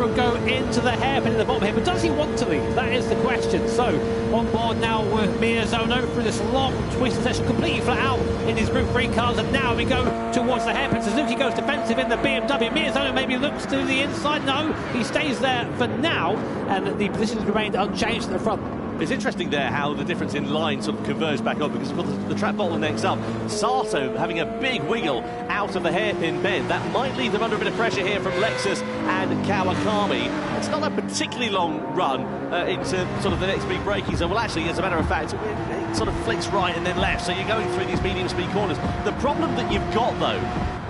Tomorrow go into the hairpin in the bottom here, but does he want to lead? That is the question. So on board now with Miyazono through this long twisted session, completely flat out in his Group 3 cars, and now we go towards the hairpin. Suzuki goes defensive in the BMW. Miyazono maybe looks to the inside. No, he stays there for now, and the positions remained unchanged at the front. It's interesting there how the difference in line sort of converged back up, because of course the track bottlenecks up. Sato having a big wiggle out of the hairpin bend. That might leave them under a bit of pressure here from Lexus and Kawakami. It's not a particularly long run into sort of the next big braking zone. Well, actually, as a matter of fact, it sort of flicks right and then left, so you're going through these medium speed corners. The problem that you've got, though,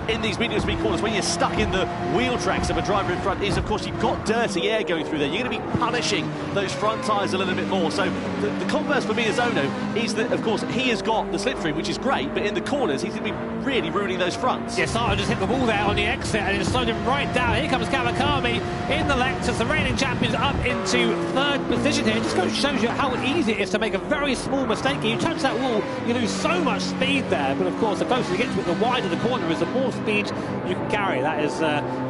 in these medium speed corners, when you're stuck in the wheel tracks of a driver in front, is of course you've got dirty air going through there. You're going to be punishing those front tyres a little bit more. So the converse for Miyazono is that, of course, he has got the slipstream, which is great, but in the corners he's going to be really ruining those fronts. Yes, Sato just hit the wall there on the exit, and it slowed him right down. Here comes Kawakami in the Lexus, the reigning champions up into third position here. It just shows you how easy it is to make a very small mistake. You touch that wall, you lose so much speed there, but of course the closer you get to it, the wider the corner is, the more speed you can carry. That is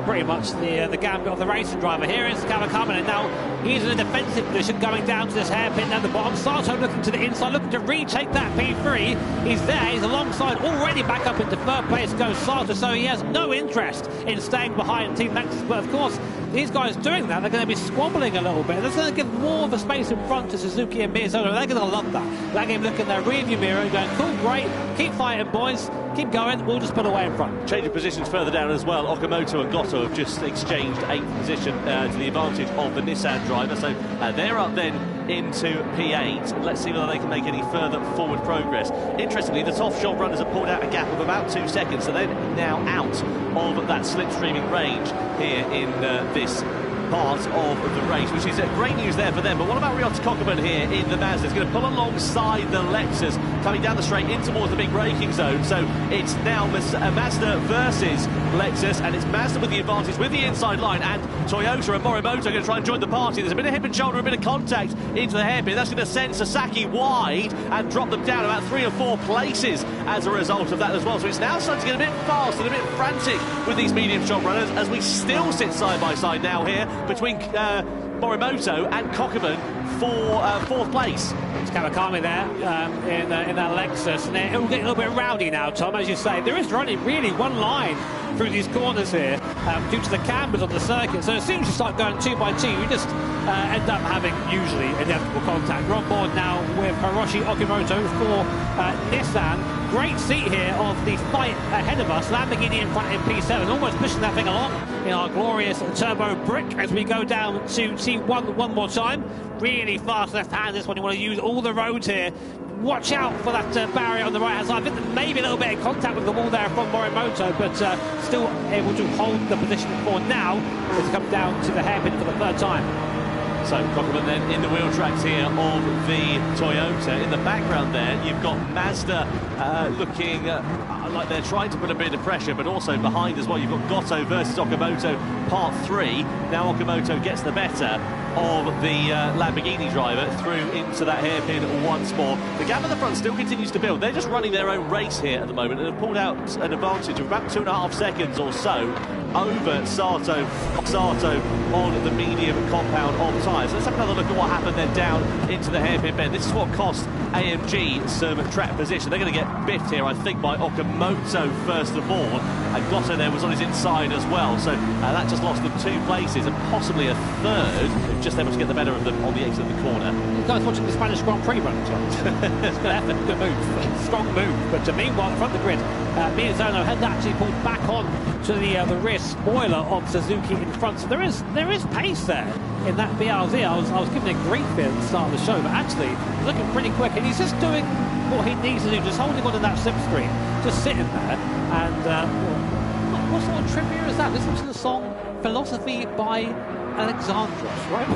pretty much the gambit of the racing driver. Here is Kawakami, and now he's in a defensive position going down to this hairpin down the bottom. Sato looking to the inside, looking to retake that P3. He's there, he's alongside, already back up into third place goes Sato, so he has no interest in staying behind Team Lexus. But of course, these guys doing that, they're going to be squabbling a little bit. That's going to give more of a space in front to Suzuki and Miyazono. They're going to love that. They're going to look in their rearview mirror and going, cool, great, keep fighting, boys, keep going, we'll just put away in front. Changing positions further down as well. Okamoto and Goto have just exchanged 8th position to the advantage of the Nissan driver, so they're up then into P8. Let's see whether they can make any further forward progress. Interestingly, the top shop runners have pulled out a gap of about 2 seconds, so they're now out of that slipstreaming range here in this part of the race, which is great news there for them. But what about Ryota Kokkoman here in the Mazda? He's going to pull alongside the Lexus, coming down the straight in towards the big braking zone. So it's now Mazda versus Lexus, and it's Mazda with the advantage with the inside line, and Toyota and Morimoto are going to try and join the party. There's a bit of hip and shoulder, a bit of contact into the hairpin. That's going to send Sasaki wide and drop them down about 3 or 4 places as a result of that as well. So it's now starting to get a bit fast and a bit frantic with these medium shot runners, as we still sit side by side now here between Morimoto and Kokkoman for 4th place. It's Kawakami there in that Lexus, and it will get a little bit rowdy now, Tom, as you say. There is running really one line through these corners here due to the cambers on the circuit, so as soon as you start going 2 by 2, you just end up having usually inevitable contact. We're on board now with Hiroshi Okimoto for Nissan. Great seat here of the fight ahead of us. Lamborghini in front in P7, almost pushing that thing along in our glorious turbo brick as we go down to T1 one more time. Really fast left hand this one. You want to use all the roads here. Watch out for that barrier on the right hand side. I think that maybe a little bit of contact with the wall there from Morimoto, but still able to hold the position for now as we come down to the hairpin for the 3rd time. So Kokkoman then in the wheel tracks here of the Toyota. In the background there, you've got Mazda looking like they're trying to put a bit of pressure, but also behind as well, you've got Goto versus Okamoto, part 3. Now Okamoto gets the better of the Lamborghini driver through into that hairpin once more. The gap at the front still continues to build. They're just running their own race here at the moment and have pulled out an advantage of about 2.5 seconds or so over Sato on the medium compound of tyres. Let's have another look at what happened then down into the hairpin bend. This is what cost AMG some track position. They're going to get biffed here, I think, by Okamoto first of all, and Goto there was on his inside as well, so that just lost them 2 places and possibly a 3rd, just able to get the better of them on the exit of the corner. You guys watching the Spanish Grand Prix run, it's good effort, good move, strong move. But meanwhile, in front of the grid, Miyazono had actually pulled back on to the rear spoiler of Suzuki in front, so there is pace there in that BRZ. I was giving it grief here at the start of the show, but actually looking pretty quick, and he's just doing what he needs to do, just holding on to that slipstream, just sitting there. And what sort of trivia is that? Listen to the song Philosophy by Alexandros, right?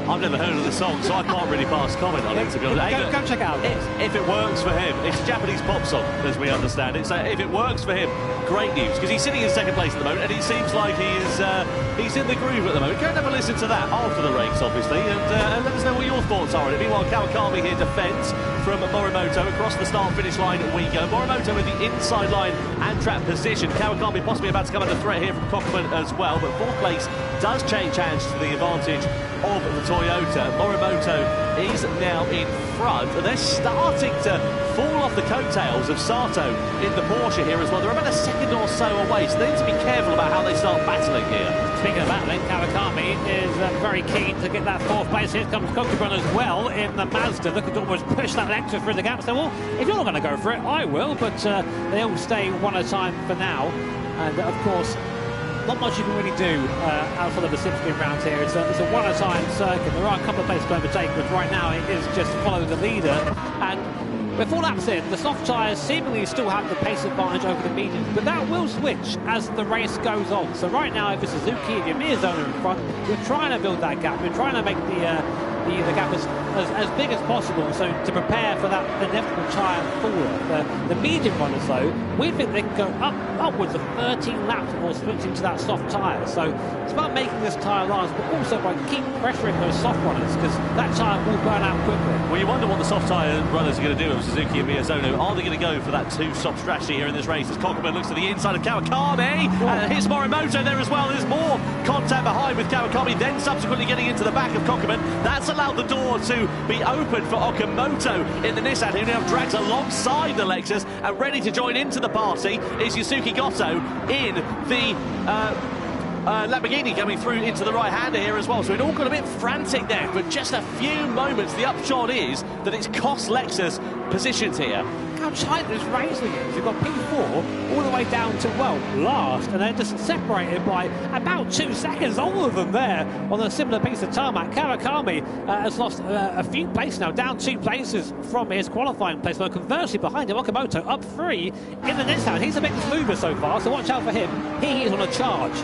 I've never heard of the song, so I can't really pass comment on it, to be honest. Go check it out. If it works for him, it's a Japanese pop song, as we understand it. So if it works for him, great news, because he's sitting in second place at the moment, and he seems like he's in the groove at the moment. Go and have a listen to that after the race, obviously, and let us know what your thoughts are on it. Meanwhile, Kawakami here defends from Morimoto. Across the start-finish line we go. Morimoto with the inside line and track position. Kawakami possibly about to come under threat here from Cockman as well, but fourth place does change hands to the advantage of the Toyota. Morimoto is now in front, and they're starting to fall off the coattails of Sato in the Porsche here as well. They're about a second or so away, so they need to be careful about how they start battling here. Speaking of battling, Kawakami is very keen to get that fourth place. Here comes Kokubun as well in the Mazda. Look at almost push that Lexus through the gap. So, well, if you're not going to go for it, I will, but they all stay one at a time for now. And, of course, not much you can really do outside of the 16 rounds here. It's a one-at-a-time circuit. There are a couple of places to overtake, but right now it is just follow the leader. And with 4 laps in, the soft tyres seemingly still have the pace advantage over the mediums, but that will switch as the race goes on. So right now, if it's Suzuki, if you're Miyazono in front, you're trying to build that gap. You're trying to make the gap as big as possible, so to prepare for that inevitable tyre fall. The medium runners, though, we think they can go upwards of 13 laps before switching to that soft tyre. So it's about making this tyre last, but also by keep pressuring those soft runners, because that tyre will burn out quickly. Well, you wonder what the soft tyre runners are going to do with Suzuki and Miyazono. Are they going to go for that two-stop strategy here in this race? As Cockman looks to the inside of Kawakami, and here's Morimoto there as well. There's more contact behind with Kawakami, then subsequently getting into the back of Cockman. That's allowed the door to be open for Okamoto in the Nissan, who now drags alongside the Lexus, and ready to join into the party is Yusuke Goto in the Lamborghini coming through into the right-hander here as well. So it all got a bit frantic there for just a few moments. The upshot is that it's cost Lexus positions here. How tight this racing is. You've got P4 all the way down to, well, last, and they're just separated by about 2 seconds, all of them there on a similar piece of tarmac. Kawakami has lost a few places now, down 2 places from his qualifying place, but conversely behind him, Okamoto up 3 in the Nissan. He's the biggest mover so far, so watch out for him. He is on a charge.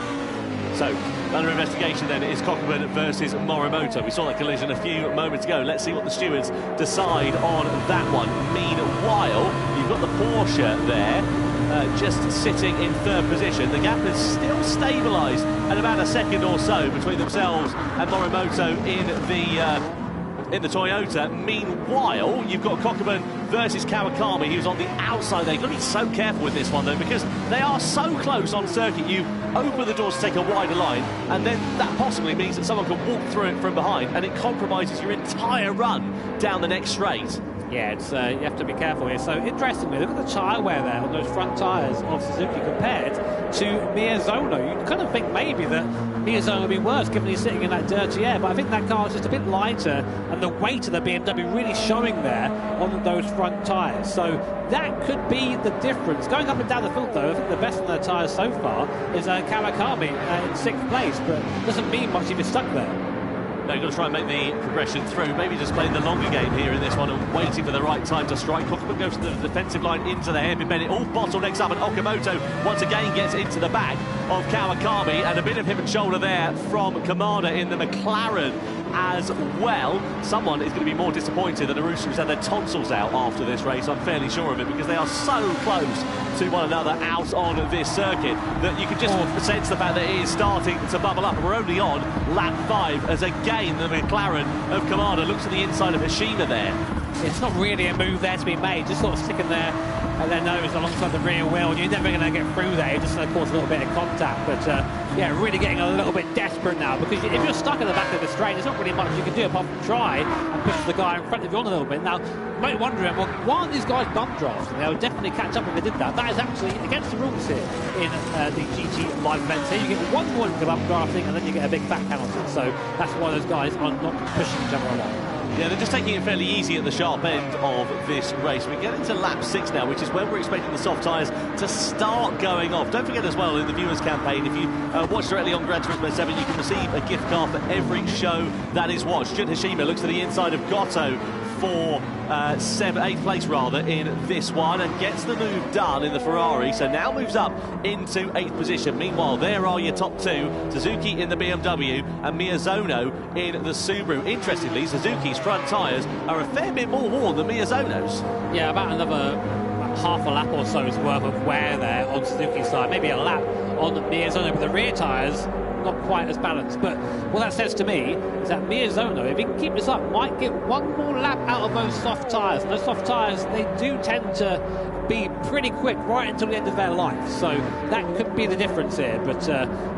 So, under investigation then is Cockman versus Morimoto. We saw that collision a few moments ago. Let's see what the stewards decide on that one. Meanwhile, you've got the Porsche there, just sitting in third position. The gap is still stabilised at about a second or so between themselves and Morimoto in the Toyota. Meanwhile, you've got Cockman versus Kawakami, who's on the outside there. You've got to be so careful with this one, though, because they are so close on circuit. You open the doors to take a wider line, and then that possibly means that someone can walk through it from behind, and it compromises your entire run down the next straight. Yeah, it's, you have to be careful here. So, interestingly, look at the tyre wear there on those front tyres of Suzuki compared to Miyazono. You'd kind of think maybe that Miyazono would be worse, given he's sitting in that dirty air, but I think that car is just a bit lighter, and the weight of the BMW really showing there on those front tyres. So, that could be the difference. Going up and down the field, though, I think the best on their tyres so far is Kawakami in 6th place, but doesn't mean much if you're stuck there. No, you've got to try and make the progression through. Maybe just playing the longer game here in this one and waiting for the right time to strike. Cockman goes to the defensive line into the hairpin bend. It all bottlenecks up, and Okamoto once again gets into the back of Kawakami, and a bit of hip and shoulder there from Kamada in the McLaren as well. Someone is going to be more disappointed than Arusa, who's had their tonsils out after this race. I'm fairly sure of it, because they are so close to one another out on this circuit that you can just sense the fact that it is starting to bubble up. And we're only on lap 5 as again the McLaren of Kamada looks at the inside of Hashima there. It's not really a move there to be made, just sort of sticking there at their nose alongside the rear wheel. You're never going to get through there, you're just going to cause a little bit of contact. But yeah, really getting a little bit desperate now, because if you're stuck in the back of the straight, there's not really much you can do apart from try and push the guy in front of you on a little bit. Now, you might be wondering, well, why aren't these guys bump drafting? They would definitely catch up if they did that. That is actually against the rules here in the GT live events. Here you get 1 point for bump drafting, and then you get a big fat penalty. So that's why those guys are not pushing each other along. Yeah, they're just taking it fairly easy at the sharp end of this race. We get into lap 6 now, which is when we're expecting the soft tyres to start going off. Don't forget as well, in the viewers campaign, if you watch directly on Gran Turismo 7, you can receive a gift card for every show that is watched. Jun Hashima looks to the inside of Goto for 8th place rather in this one, and gets the move done in the Ferrari, so now moves up into 8th position. Meanwhile, there are your top two, Suzuki in the BMW and Miyazono in the Subaru. Interestingly, Suzuki's front tyres are a fair bit more worn than Miyazono's. Yeah, about another half a lap or so's worth of wear there on Suzuki's side, maybe a lap on Miyazono, but the rear tyres not quite as balanced. But what that says to me is that Miyazono, if he can keep this up, might get one more lap out of those soft tyres. And those soft tyres, they do tend to be pretty quick right until the end of their life, so that could be the difference here. But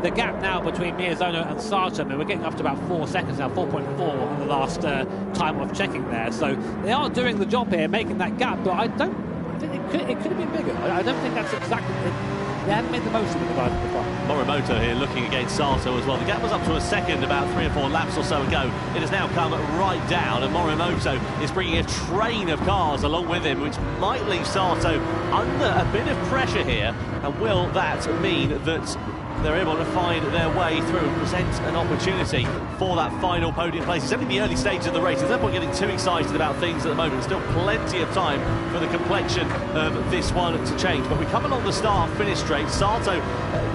the gap now between Miyazono and Sato, I mean, we're getting up to about 4 seconds now, 4.4 on the last time of checking there, so they are doing the job here, making that gap, but I think it could have been bigger. I don't think that's exactly it. They haven't made the most of it, the guys at the front. Morimoto here looking against Sato as well. The gap was up to a second about 3 or 4 laps or so ago. It has now come right down, and Morimoto is bringing a train of cars along with him, which might leave Sato under a bit of pressure here. And will that mean that they're able to find their way through and present an opportunity for that final podium place? It's only the early stages of the race. There's no point getting too excited about things at the moment. Still plenty of time for the complexion of this one to change. But we come along the start-finish straight. Sato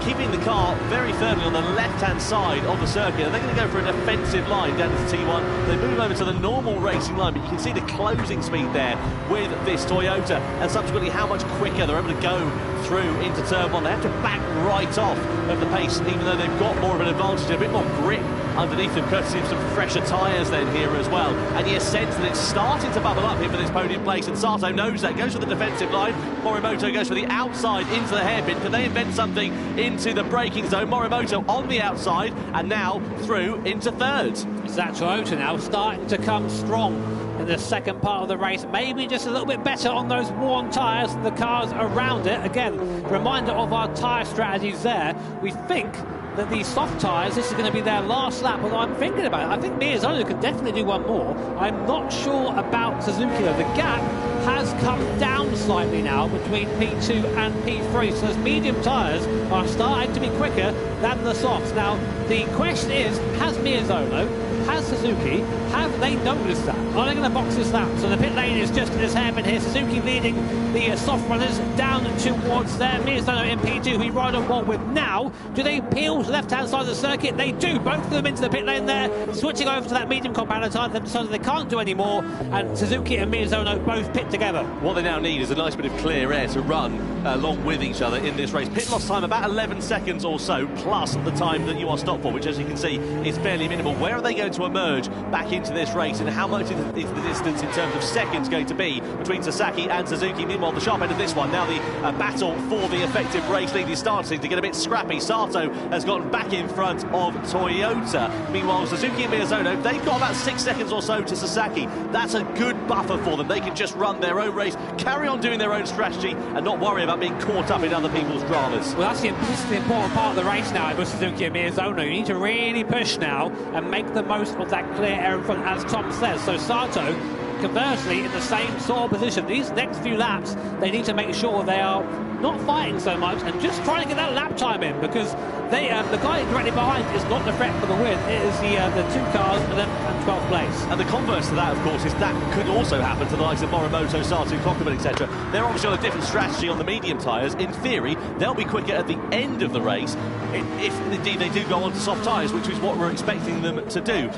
keeping the car very firmly on the left-hand side of the circuit. And they're going to go for a defensive line down to T1. They move over to the normal racing line, but you can see the closing speed there with this Toyota, and subsequently how much quicker they're able to go through into turn 1. They have to back right off of the pace, even though they've got more of an advantage and a bit more grip underneath them, courtesy of some fresher tyres then here as well. And you sense that it's starting to bubble up here for this podium place, and Sato knows that, goes for the defensive line. Morimoto goes for the outside into the hairpin. Can they invent something into the braking zone? Morimoto on the outside, and now through into third. It's that Toyota now starting to come strong in the second part of the race, maybe just a little bit better on those worn tyres than the cars around it. Again, reminder of our tyre strategies there. We think that these soft tyres, this is going to be their last lap, although I'm thinking about it. I think Miyazono can definitely do one more. I'm not sure about Suzuki though. The gap has come down slightly now between P2 and P3, so those medium tyres are starting to be quicker than the softs. Now, the question is, has Miyazono, has Suzuki, have they noticed that? Are they going to box this lap? So the pit lane is just in his hairpin here. Suzuki leading the soft runners down towards there. Miyazono in P2, who we ride on one with now. Do they peel to the left-hand side of the circuit? They do. Both of them into the pit lane there. Switching over to that medium compounder tyre. They've decided they can't do any more. And Suzuki and Miyazono both pit together. What they now need is a nice bit of clear air to run along with each other in this race. Pit loss time about 11 seconds or so, plus the time that you are stopped for, which, as you can see, is fairly minimal. Where are they going to emerge back into this race, and how much is the distance in terms of seconds going to be between Sasaki and Suzuki? Meanwhile, the sharp end of this one, now the battle for the effective race lead is starting to get a bit scrappy. Sato has gone back in front of Toyota. Meanwhile, Suzuki and Miyazono, they've got about 6 seconds or so to Sasaki. That's a good buffer for them. They can just run their own race, carry on doing their own strategy, and not worry about being caught up in other people's dramas. Well, this is the important part of the race now with Suzuki and Miyazono. You need to really push now and make the most of that clear air in front, as Tom says. So Sato, conversely, in the same sort of position. These next few laps, they need to make sure they are not fighting so much and just trying to get that lap time in, because they, the guy directly behind is not the threat for the win. It is the two cars, 11th and 12th place. And the converse to that, of course, is that could also happen to the likes of Morimoto, Sato, Kokoman, etc. They're obviously on a different strategy on the medium tyres. In theory, they'll be quicker at the end of the race if indeed they do go on to soft tyres, which is what we're expecting them to do.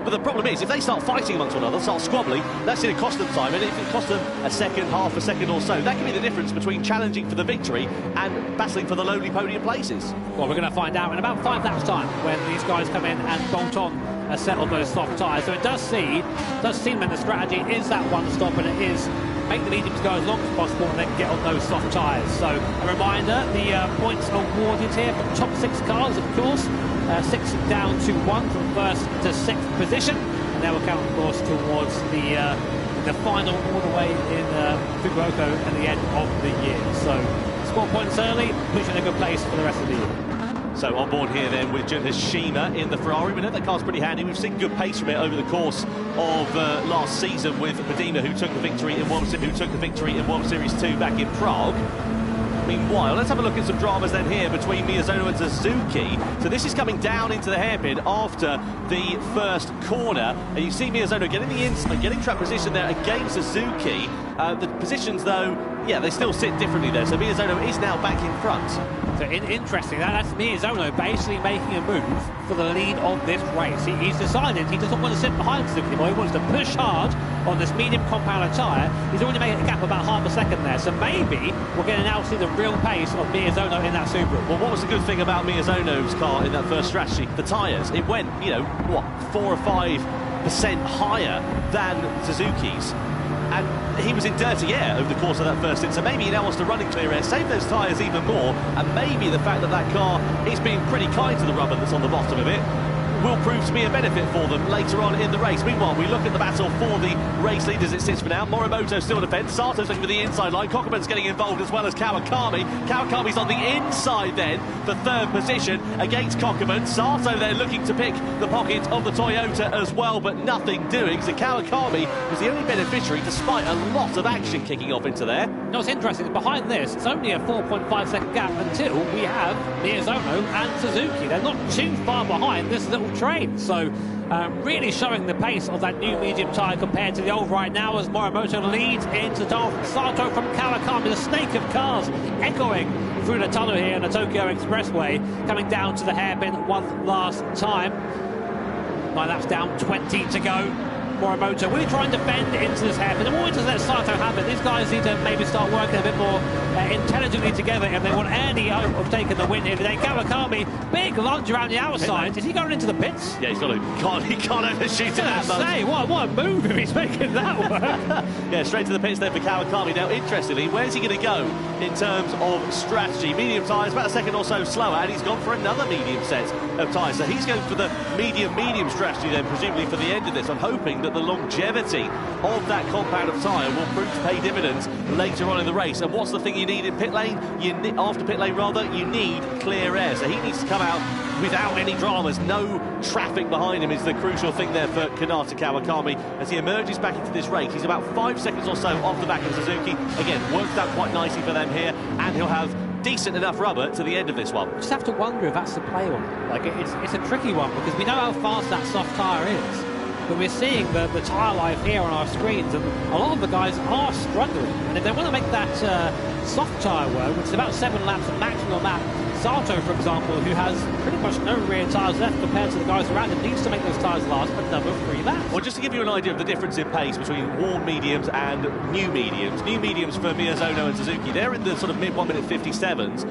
But the problem is, if they start fighting amongst one another, start squabbling, that's going to cost them time. And if it costs them a second, half a second or so, that can be the difference between challenging for the victory and battling for the lowly podium places. Well, we're going to find out in about 5 laps' time when these guys come in and bolt on a set of those soft tyres. So it does seem that the strategy is that one stop, and it is make the mediums go as long as possible and then get on those soft tyres. So a reminder, the points awarded here for the top 6 cars, of course. 6 down to 1 from 1st to 6th position, and now we'll count, of course, towards the final all the way in Fukuoka at the end of the year. So score points early, puts you in a good place for the rest of the year. So on board here then with Hashima in the Ferrari. We know that car's pretty handy. We've seen good pace from it over the course of last season with Medina, who took the victory in World Series 2 back in Prague. Meanwhile, let's have a look at some dramas then here between Miyazono and Suzuki. So this is coming down into the hairpin after the first corner, and you see Miyazono getting the inside, getting track position there against Suzuki. The positions, though, yeah, they still sit differently there. So Miyazono is now back in front. So interesting, that's Miyazono basically making a move for the lead of this race. He's decided he doesn't want to sit behind Suzuki anymore. He wants to push hard on this medium compound tyre. He's already made a gap of about half a second there. So maybe we're going to now see the real pace of Miyazono in that Subaru. Well, what was the good thing about Miyazono's car in that first strategy? The tyres. It went, you know, what, 4 or 5% higher than Suzuki's. And he was in dirty air over the course of that first stint, so maybe he now wants to run in clear air, save those tyres even more, and maybe the fact that that car is being pretty kind to the rubber that's on the bottom of it will prove to be a benefit for them later on in the race. Meanwhile, we look at the battle for the race lead as it sits for now. Morimoto still defends. Sato's looking for the inside line. Cockerman's getting involved as well as Kawakami. Kawakami's on the inside then for third position against Cockerman. Sato there looking to pick the pocket of the Toyota as well, but nothing doing. So Kawakami was the only beneficiary despite a lot of action kicking off into there. No, it's interesting. Behind this, it's only a 4.5 second gap until we have Miyazono and Suzuki. They're not too far behind this little train, so really showing the pace of that new medium tyre compared to the old right now as Morimoto leads into Sato from Kawakami, the snake of cars echoing through the tunnel here in the Tokyo Expressway, coming down to the hairpin one last time. 9 laps down, 20 to go. Morimoto really trying to bend into this hairpin. They want to let Sato have it. These guys need to maybe start working a bit more intelligently together if they want any hope of taking the win here today. Kawakami, big lunge around the outside. Is he going into the pits? Yeah, he can't overshoot it that much. Say, what a move if he's making that work. Yeah, straight to the pits there for Kawakami. Now, interestingly, where's he going to go in terms of strategy? Medium tyres, about a second or so slower, and he's gone for another medium set of tyres. So he's going for the medium strategy then, presumably for the end of this. I'm hoping that the longevity of that compound of tyre will prove to pay dividends later on in the race. And what's the thing you need in pit lane? After pit lane, rather, you need clear air. So he needs to come out without any dramas. No traffic behind him is the crucial thing there for Kanata Kawakami as he emerges back into this race. He's about 5 seconds or so off the back of Suzuki. Again, worked out quite nicely for them here, and he'll have decent enough rubber to the end of this one. Just have to wonder if that's the play on. Like, it's a tricky one because we know how fast that soft tyre is. But we're seeing the tyre life here on our screens, and a lot of the guys are struggling. And if they want to make that soft tyre work, which is about 7 laps of maximum lap, Sato, for example, who has pretty much no rear tyres left compared to the guys around him, needs to make those tyres last another 3 laps. Well, just to give you an idea of the difference in pace between worn mediums and new mediums for Miyazono and Suzuki, they're in the sort of mid 1 minute 57s.